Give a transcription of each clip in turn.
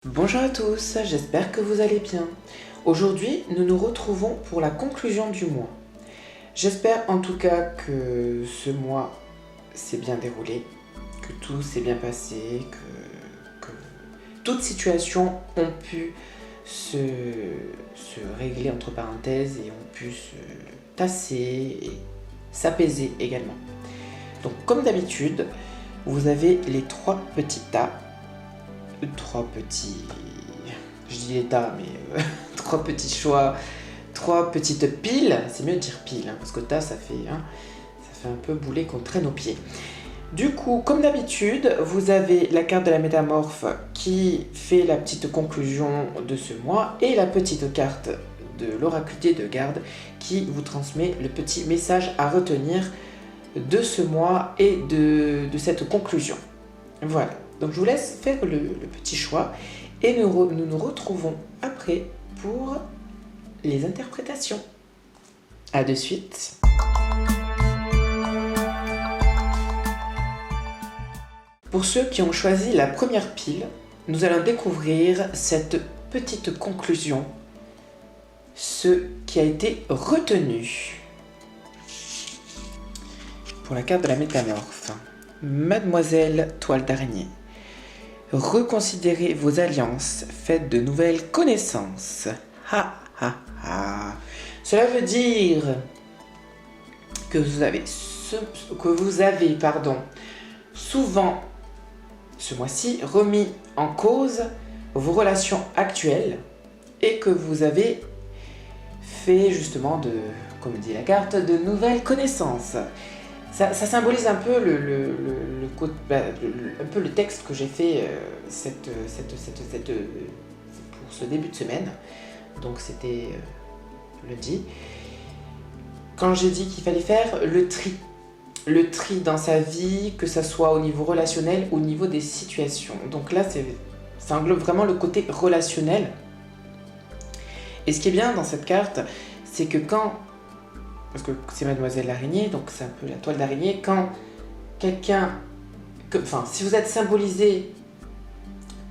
Bonjour à tous, j'espère que vous allez bien. Aujourd'hui, nous nous retrouvons pour la conclusion du mois. J'espère en tout cas que ce mois s'est bien déroulé, que tout s'est bien passé, que toutes situations ont pu se régler entre parenthèses et ont pu se tasser et s'apaiser également. Donc comme d'habitude, vous avez les trois petits tas. Je dis les tas, mais trois petits choix, trois petites piles, c'est mieux de dire pile, hein, parce que tas ça fait un peu boulet qu'on traîne aux pieds. Du coup, comme d'habitude, vous avez la carte de la métamorphe qui fait la petite conclusion de ce mois et la petite carte de l'oraculité de garde qui vous transmet le petit message à retenir de ce mois et de cette conclusion. Voilà. Donc je vous laisse faire le petit choix et nous nous retrouvons après pour les interprétations. A de suite. Pour ceux qui ont choisi la première pile, nous allons découvrir cette petite conclusion, ce qui a été retenu. Pour la carte de la métamorphe, Mademoiselle Toile d'Araignée. Reconsidérez vos alliances, faites de nouvelles connaissances. Ha ha ha. Cela veut dire que vous avez souvent ce mois-ci remis en cause vos relations actuelles et que vous avez fait justement comme dit la carte, de nouvelles connaissances. Ça symbolise un peu un peu le texte que j'ai fait pour ce début de semaine. Donc c'était lundi. Quand j'ai dit qu'il fallait faire le tri dans sa vie, que ça soit au niveau relationnel ou au niveau des situations. Donc là, ça englobe vraiment le côté relationnel. Et ce qui est bien dans cette carte, c'est que parce que c'est Mademoiselle l'araignée, donc c'est un peu la toile d'araignée, quand si vous êtes symbolisé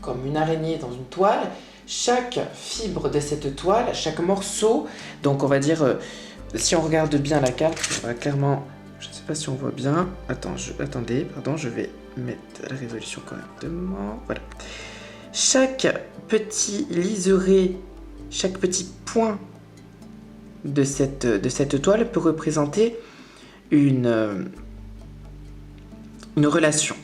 comme une araignée dans une toile, chaque fibre de cette toile, chaque morceau, donc on va dire, si on regarde bien la carte, on va clairement, je ne sais pas si on voit bien, attendez, je vais mettre la résolution correctement, voilà. Chaque petit liseré, chaque petit point de cette toile peut représenter une relation.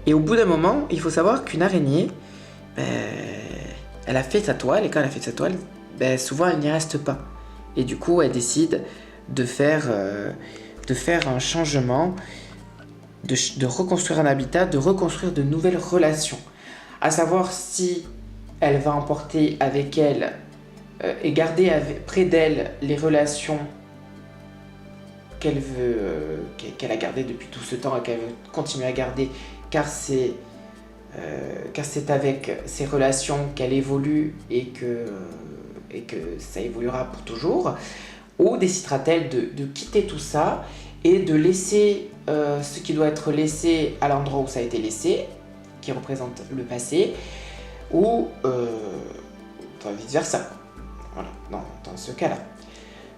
Et au bout d'un moment, il faut savoir qu'une araignée, elle a fait sa toile, et quand elle a fait sa toile, souvent elle n'y reste pas. Et du coup, elle décide de faire un changement, de reconstruire un habitat, de reconstruire de nouvelles relations. À savoir si elle va emporter avec elle et garder près d'elle les relations qu'elle a gardées depuis tout ce temps et qu'elle veut continuer à garder, car c'est avec ces relations qu'elle évolue et que ça évoluera pour toujours, ou décidera-t-elle de quitter tout ça et de laisser ce qui doit être laissé à l'endroit où ça a été laissé, qui représente le passé, ou vice versa. Voilà, dans ce cas-là.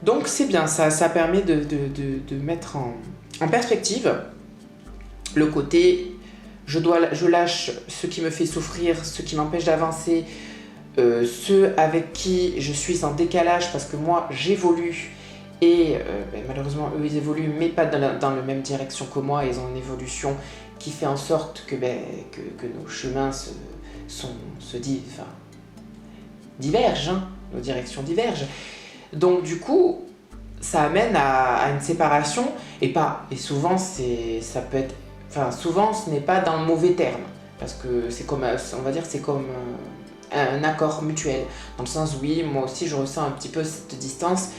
Donc c'est bien, ça permet de mettre en perspective le côté je lâche ce qui me fait souffrir, ce qui m'empêche d'avancer, ceux avec qui je suis en décalage parce que moi j'évolue et malheureusement eux ils évoluent mais pas dans la même direction que moi, ils ont une évolution qui fait en sorte que nos chemins divergent, hein. Nos directions divergent. Donc du coup, ça amène à une séparation et souvent souvent ce n'est pas dans le mauvais terme parce que c'est comme un accord mutuel dans le sens oui, moi aussi je ressens un petit peu cette distance,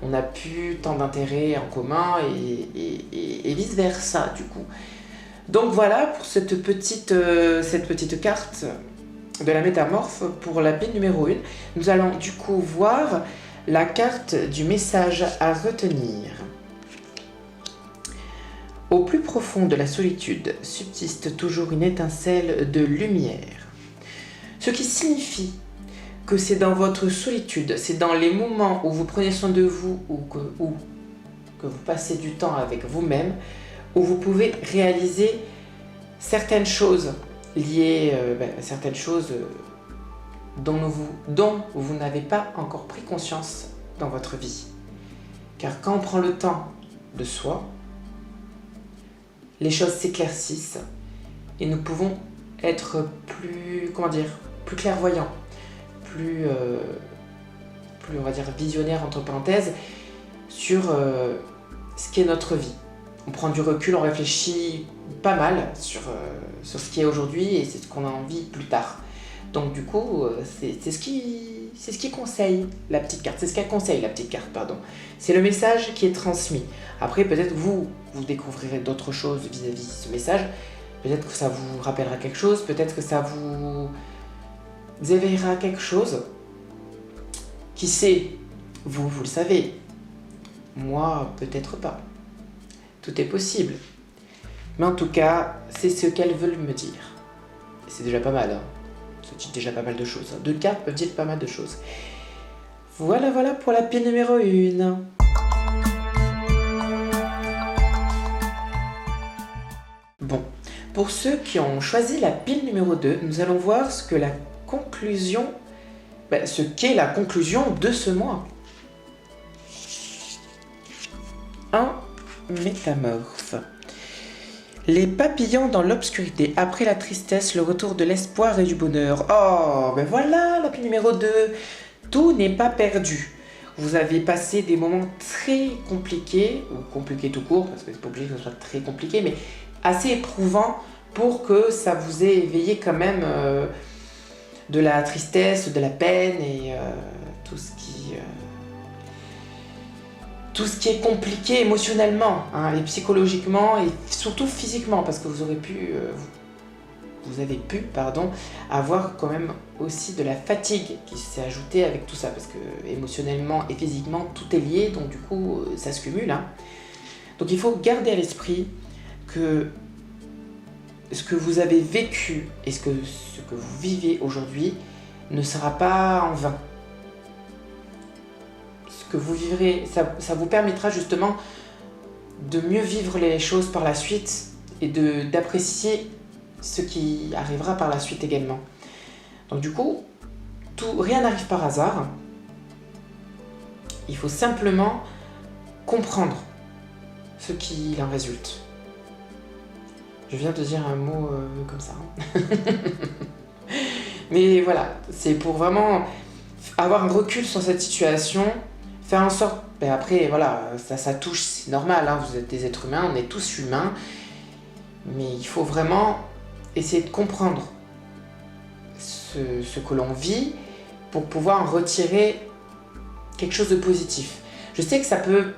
on n'a plus tant d'intérêts en commun et vice versa du coup. Donc voilà pour cette petite carte de la métamorphe pour la pile numéro 1. Nous allons du coup voir la carte du message à retenir. Au plus profond de la solitude subsiste toujours une étincelle de lumière. Ce qui signifie que c'est dans votre solitude, c'est dans les moments où vous prenez soin de vous ou que vous passez du temps avec vous-même, où vous pouvez réaliser certaines choses liées, certaines choses dont vous n'avez pas encore pris conscience dans votre vie. Car quand on prend le temps de soi, les choses s'éclaircissent et nous pouvons être plus clairvoyants, plus on va dire visionnaires entre parenthèses sur ce qu'est notre vie. On prend du recul, on réfléchit pas mal sur ce qui est aujourd'hui et c'est ce qu'on a envie plus tard. Donc du coup, c'est ce qui conseille la petite carte. C'est ce qu'elle conseille la petite carte, pardon. C'est le message qui est transmis. Après, peut-être vous découvrirez d'autres choses vis-à-vis de ce message. Peut-être que ça vous rappellera quelque chose. Peut-être que ça vous éveillera quelque chose. Qui sait? Vous le savez. Moi, peut-être pas. Tout est possible. Mais en tout cas, c'est ce qu'elles veulent me dire. Et c'est déjà pas mal, hein. Ça dit déjà pas mal de choses. Deux cartes peuvent dire pas mal de choses. Voilà pour la pile numéro 1. Bon, pour ceux qui ont choisi la pile numéro 2, nous allons voir ce qu'est la conclusion de ce mois. Un métamorphe. Les papillons dans l'obscurité, après la tristesse, le retour de l'espoir et du bonheur. Oh, ben voilà, la pile numéro 2. Tout n'est pas perdu. Vous avez passé des moments très compliqués, ou compliqués tout court, parce que c'est pas obligé que ce soit très compliqué, mais assez éprouvants pour que ça vous ait éveillé quand même de la tristesse, de la peine et tout ce qui est compliqué émotionnellement, hein, et psychologiquement et surtout physiquement, parce que vous avez pu avoir quand même aussi de la fatigue qui s'est ajoutée avec tout ça, parce que émotionnellement et physiquement tout est lié, donc du coup ça se cumule, hein. Donc il faut garder à l'esprit que ce que vous avez vécu et ce que vous vivez aujourd'hui ne sera pas en vain. Que vous vivrez, ça vous permettra justement de mieux vivre les choses par la suite et d'apprécier ce qui arrivera par la suite également. Donc du coup, rien n'arrive par hasard. Il faut simplement comprendre ce qu'il en résulte. Je viens de dire un mot comme ça. Mais voilà, c'est pour vraiment avoir un recul sur cette situation. Faire en sorte, après voilà, ça touche, c'est normal, hein, vous êtes des êtres humains, on est tous humains, mais il faut vraiment essayer de comprendre ce que l'on vit pour pouvoir en retirer quelque chose de positif. Je sais que ça peut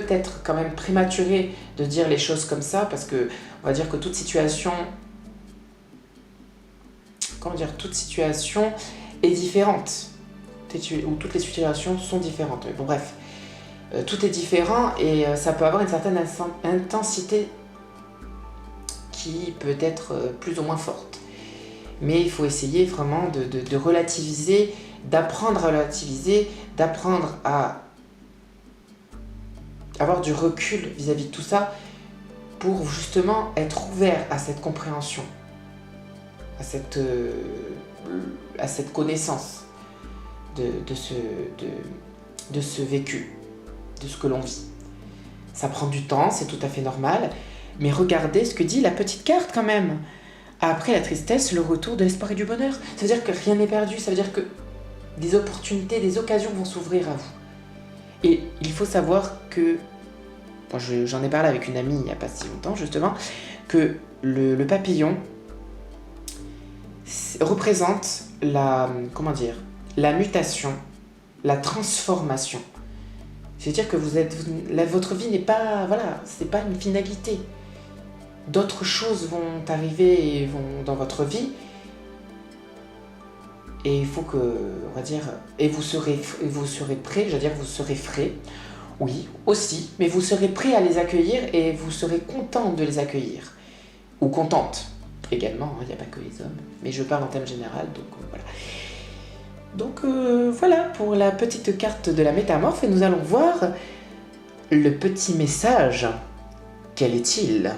être quand même prématuré de dire les choses comme ça, parce que on va dire que toute situation est différente. Où toutes les situations sont différentes. Bon bref, tout est différent et ça peut avoir une certaine intensité qui peut être plus ou moins forte. Mais il faut essayer vraiment de relativiser, d'apprendre à relativiser, d'apprendre à avoir du recul vis-à-vis de tout ça pour justement être ouvert à cette compréhension, à cette connaissance de ce vécu, de ce que l'on vit. Ça prend du temps, c'est tout à fait normal, mais regardez ce que dit la petite carte quand même. Après la tristesse, le retour de l'espoir et du bonheur. Ça veut dire que rien n'est perdu, ça veut dire que des opportunités, des occasions vont s'ouvrir à vous. Et il faut savoir que, j'en ai parlé avec une amie il n'y a pas si longtemps justement, que le papillon représente la mutation, la transformation. C'est-à-dire que votre vie n'est pas, c'est pas une finalité. D'autres choses vont arriver et vont dans votre vie. Et il faut que, et vous serez prêt, vous serez frais, oui, aussi, mais vous serez prêt à les accueillir et vous serez content de les accueillir. Ou contente. également, il n'y a pas que les hommes. Mais je parle en termes général, donc voilà. Donc voilà pour la petite carte de la métamorphe, et nous allons voir le petit message. Quel est-il?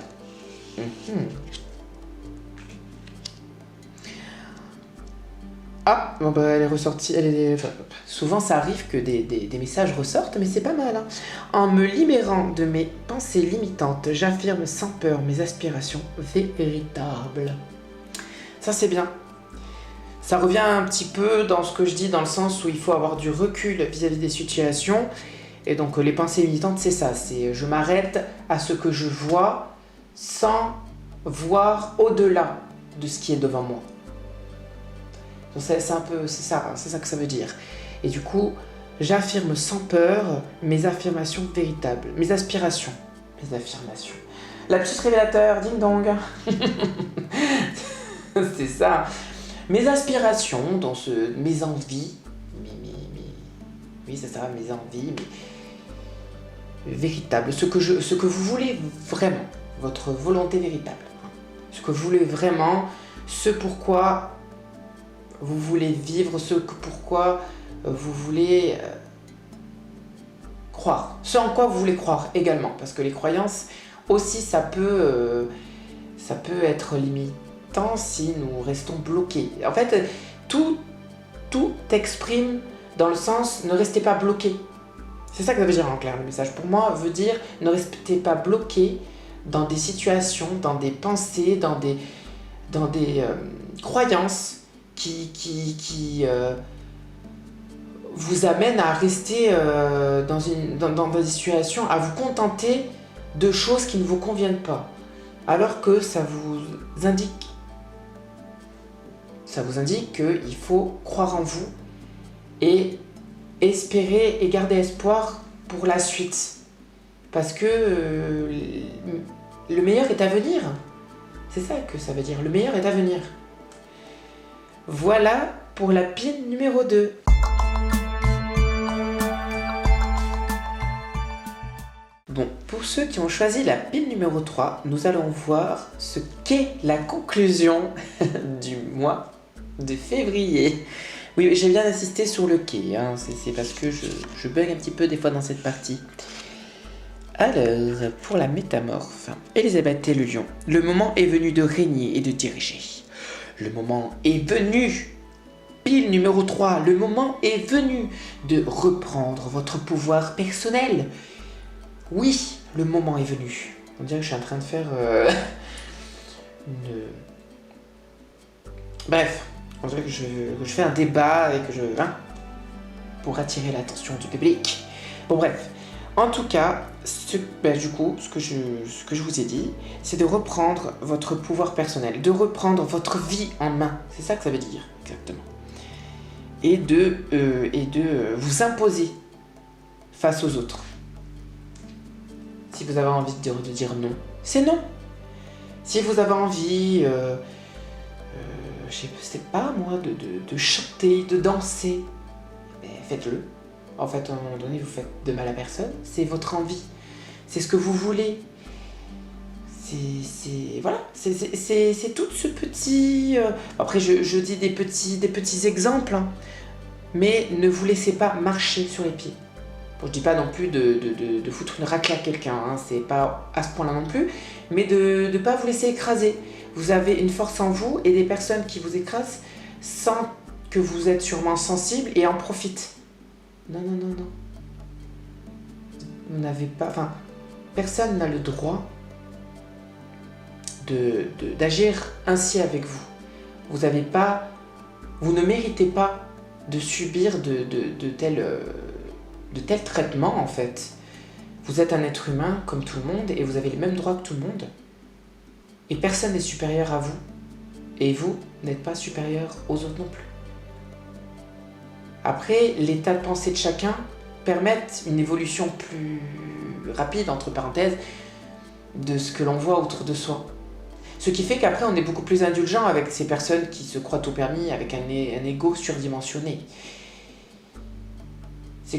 Ah, bon bah elle est ressortie, enfin, souvent ça arrive que des messages ressortent, mais c'est pas mal. Hein. En me libérant de mes pensées limitantes, j'affirme sans peur mes aspirations véritables. Ça c'est bien. Ça revient un petit peu dans ce que je dis, dans le sens où il faut avoir du recul vis-à-vis des situations. Et donc les pensées limitantes, c'est ça, c'est je m'arrête à ce que je vois sans voir au-delà de ce qui est devant moi. Donc c'est un peu, c'est ça que ça veut dire. Et du coup, j'affirme sans peur mes affirmations véritables, mes aspirations, mes affirmations. Lapsus révélateur, ding dong. C'est ça. Mes aspirations, mes envies, oui c'est ça, mes envies, véritables, ce que vous voulez vraiment, votre volonté véritable, ce que vous voulez vraiment, ce pourquoi vous voulez vivre, pourquoi vous voulez croire, ce en quoi vous voulez croire également, parce que les croyances aussi ça peut être limitant si nous restons bloqués. En fait, tout exprime dans le sens ne restez pas bloqués. C'est ça que ça veut dire en clair le message. Pour moi, veut dire ne restez pas bloqués dans des situations, dans des pensées, dans des croyances qui vous amènent à rester dans des situations, à vous contenter de choses qui ne vous conviennent pas. Alors que ça vous indique qu'il faut croire en vous et espérer et garder espoir pour la suite. Parce que le meilleur est à venir. C'est ça que ça veut dire, le meilleur est à venir. Voilà pour la pile numéro 2. Bon, pour ceux qui ont choisi la pile numéro 3, nous allons voir ce qu'est la conclusion du mois de février. Oui, j'ai bien insisté sur le quai, hein. C'est parce que je bug un petit peu des fois dans cette partie. Alors, pour la métamorphe, Elisabeth et le lion, le moment est venu de régner et de diriger. Le moment est venu, pile numéro 3, le moment est venu de reprendre votre pouvoir personnel. Oui, le moment est venu. On dirait que je suis en train de faire une... Bref. On dirait que je fais un débat et que pour attirer l'attention du public. Bon bref, en tout cas, du coup, ce que je vous ai dit, c'est de reprendre votre pouvoir personnel, de reprendre votre vie en main. C'est ça que ça veut dire, exactement. Et de vous imposer face aux autres. Si vous avez envie de dire non, c'est non. Si vous avez envie... je sais pas moi, de chanter, de danser, mais faites-le. En fait, à un moment donné, vous faites de mal à personne, c'est votre envie, c'est ce que vous voulez. Voilà, c'est tout ce petit... Après, je dis des petits exemples, hein, mais ne vous laissez pas marcher sur les pieds. Bon, je dis pas non plus de foutre une raclée à quelqu'un, hein, c'est pas à ce point-là non plus, mais de ne pas vous laisser écraser. Vous avez une force en vous et des personnes qui vous écrasent sans que vous êtes sûrement sensible et en profitent. Non. Vous n'avez pas... Enfin, personne n'a le droit d'agir ainsi avec vous. Vous ne méritez pas de subir de tels traitements, en fait. Vous êtes un être humain comme tout le monde et vous avez les mêmes droits que tout le monde. Et personne n'est supérieur à vous. Et vous n'êtes pas supérieur aux autres non plus. Après, l'état de pensée de chacun permettent une évolution plus rapide, entre parenthèses, de ce que l'on voit autour de soi. Ce qui fait qu'après, on est beaucoup plus indulgent avec ces personnes qui se croient tout permis, avec un ego surdimensionné. Ce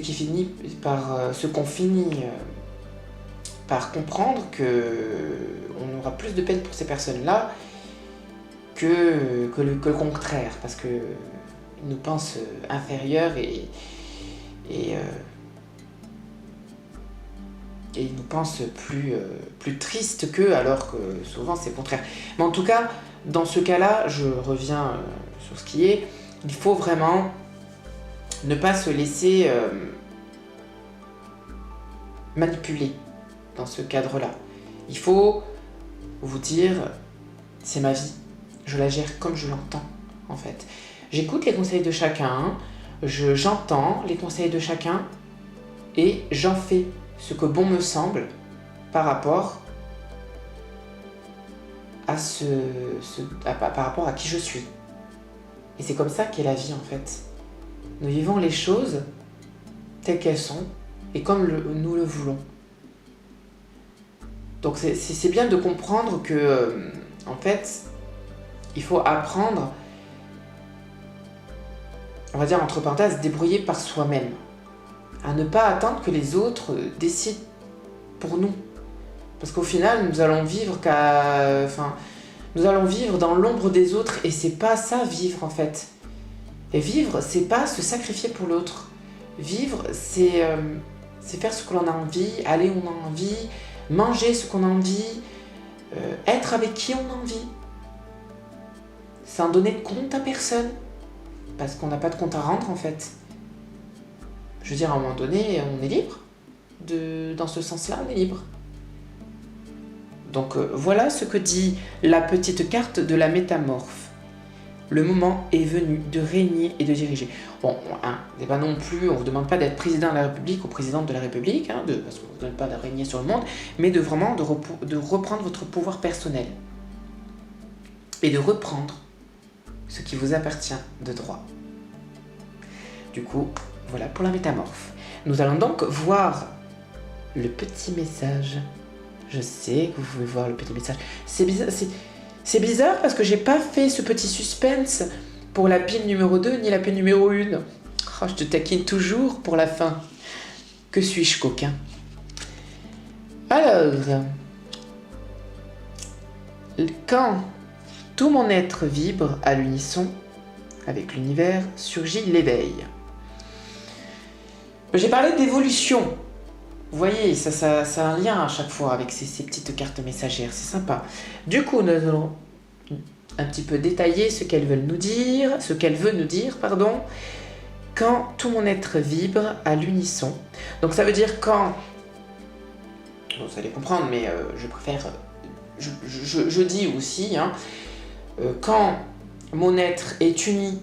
qu'on finit par comprendre qu'on aura plus de peine pour ces personnes-là que le contraire, parce que ils nous pensent inférieurs et ils nous pensent plus tristes qu'eux, alors que souvent c'est le contraire. Mais en tout cas, dans ce cas-là, je reviens sur ce qui est, il faut vraiment ne pas se laisser manipuler dans ce cadre-là. Il faut vous dire, c'est ma vie, je la gère comme je l'entends, en fait. J'écoute les conseils de chacun, j'entends les conseils de chacun, et j'en fais ce que bon me semble par rapport à par rapport à qui je suis. Et c'est comme ça qu'est la vie, en fait. Nous vivons les choses telles qu'elles sont, et comme nous le voulons. Donc c'est bien de comprendre que, en fait, il faut apprendre, on va dire entre parenthèses, à se débrouiller par soi-même. À ne pas attendre que les autres décident pour nous. Parce qu'au final, nous allons vivre dans l'ombre des autres, et c'est pas ça, vivre, en fait. Et vivre, c'est pas se sacrifier pour l'autre. Vivre, c'est faire ce que l'on a envie, aller où on a envie, manger ce qu'on a envie, être avec qui on a envie. Sans donner de compte à personne. Parce qu'on n'a pas de compte à rendre, en fait. Je veux dire, à un moment donné, on est libre. Dans ce sens-là, on est libre. Donc voilà ce que dit la petite carte de la métamorphe. Le moment est venu de régner et de diriger. Bon, c'est pas non plus, on ne vous demande pas d'être président de la République ou présidente de la République, parce qu'on ne vous demande pas de régner sur le monde, mais de vraiment de reprendre votre pouvoir personnel. Et de reprendre ce qui vous appartient de droit. Du coup, voilà pour la métamorphe. Nous allons donc voir le petit message. Je sais que vous pouvez voir le petit message. C'est bizarre parce que j'ai pas fait ce petit suspense pour la pile numéro 2 ni la pile numéro 1. Oh, je te taquine toujours pour la fin. Que suis-je coquin? Alors, quand tout mon être vibre à l'unisson avec l'univers, surgit l'éveil. J'ai parlé d'évolution. Vous voyez, ça a un lien à chaque fois avec ces petites cartes messagères, c'est sympa. Du coup, nous allons un petit peu détailler ce qu'elles veulent nous dire, quand tout mon être vibre à l'unisson. Donc ça veut dire quand, vous allez comprendre, mais je préfère, je dis aussi, quand mon être est uni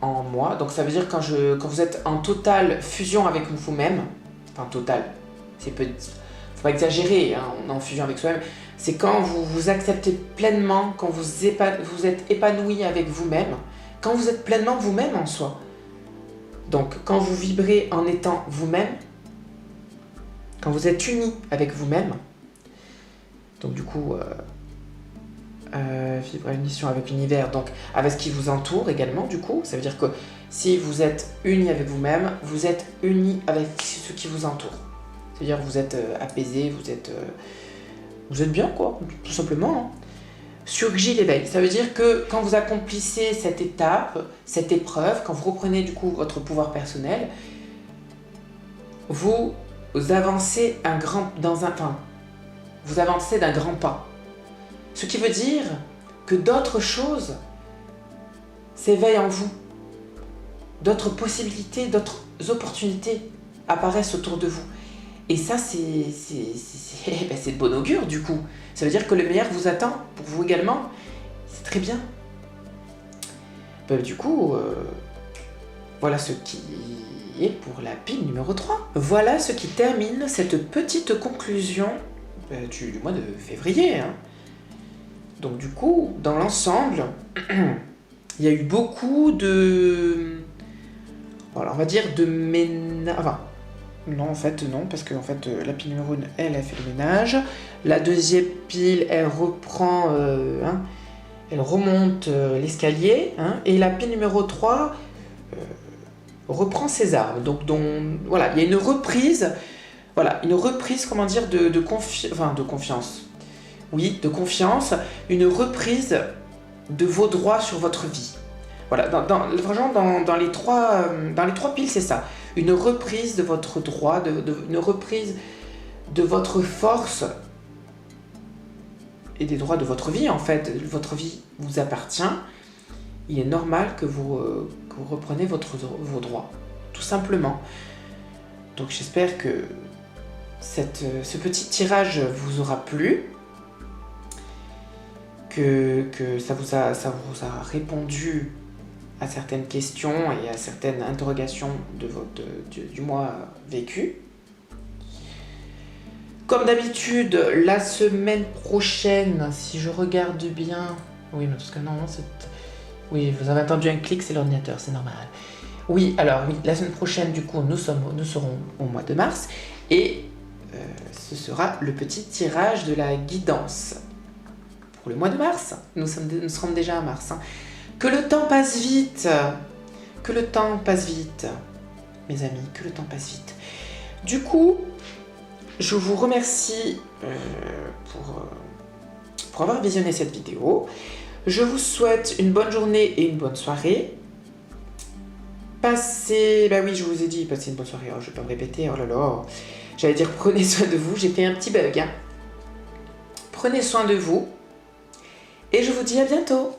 en moi, donc ça veut dire quand vous êtes en totale fusion avec vous-même, enfin totale, faut pas exagérer, on est en fusion avec soi-même, c'est quand vous vous acceptez pleinement, quand vous êtes épanoui avec vous-même, quand vous êtes pleinement vous-même en soi. Donc quand vous vibrez en étant vous-même, quand vous êtes uni avec vous-même, donc du coup, vibrer à l'unisson avec l'univers, donc avec ce qui vous entoure également, du coup, ça veut dire que si vous êtes uni avec vous-même, vous êtes uni avec ce qui vous entoure. C'est-à-dire que vous êtes apaisé, vous êtes bien, quoi, tout simplement. Surgit l'éveil, ça veut dire que quand vous accomplissez cette étape, cette épreuve, quand vous reprenez du coup votre pouvoir personnel, vous avancez vous avancez d'un grand pas. Ce qui veut dire que d'autres choses s'éveillent en vous. D'autres possibilités, d'autres opportunités apparaissent autour de vous. Et ça, c'est de bon augure, du coup. Ça veut dire que le meilleur vous attend, pour vous également. C'est très bien. Du coup, voilà ce qui est pour la pile numéro 3. Voilà ce qui termine cette petite conclusion du mois de février. Donc du coup, dans l'ensemble, il y a eu beaucoup de... Voilà, on va dire de ménage... Enfin, non, en fait, non, parce que en fait, la pile numéro 1, elle a fait le ménage. La deuxième pile, elle reprend... elle remonte l'escalier. Et la pile numéro 3 reprend ses armes. Donc, voilà, il y a une reprise... Voilà, une reprise, comment dire, de confiance. oui, de confiance, une reprise de vos droits sur votre vie. Voilà, franchement, dans les trois piles, c'est ça. Une reprise de votre droit, une reprise de votre force et des droits de votre vie, en fait. Votre vie vous appartient. Il est normal que vous repreniez vos droits, tout simplement. Donc j'espère que ce petit tirage vous aura plu, que ça vous a répondu à certaines questions et à certaines interrogations du mois vécu. Comme d'habitude, la semaine prochaine, si je regarde bien... Oui, mais parce que non, c'est... Oui, vous avez attendu un clic, c'est l'ordinateur, c'est normal. Oui, alors oui, la semaine prochaine, du coup, nous serons au mois de mars et ce sera le petit tirage de la guidance pour le mois de mars. Nous serons déjà à mars. Hein. Que le temps passe vite. Que le temps passe vite. Mes amis, que le temps passe vite. Du coup, je vous remercie pour avoir visionné cette vidéo. Je vous souhaite une bonne journée et une bonne soirée. Bah oui, je vous ai dit, passez une bonne soirée. Oh, je vais pas me répéter, oh là là. J'allais dire prenez soin de vous, j'ai fait un petit bug. Hein. Prenez soin de vous. Et je vous dis à bientôt.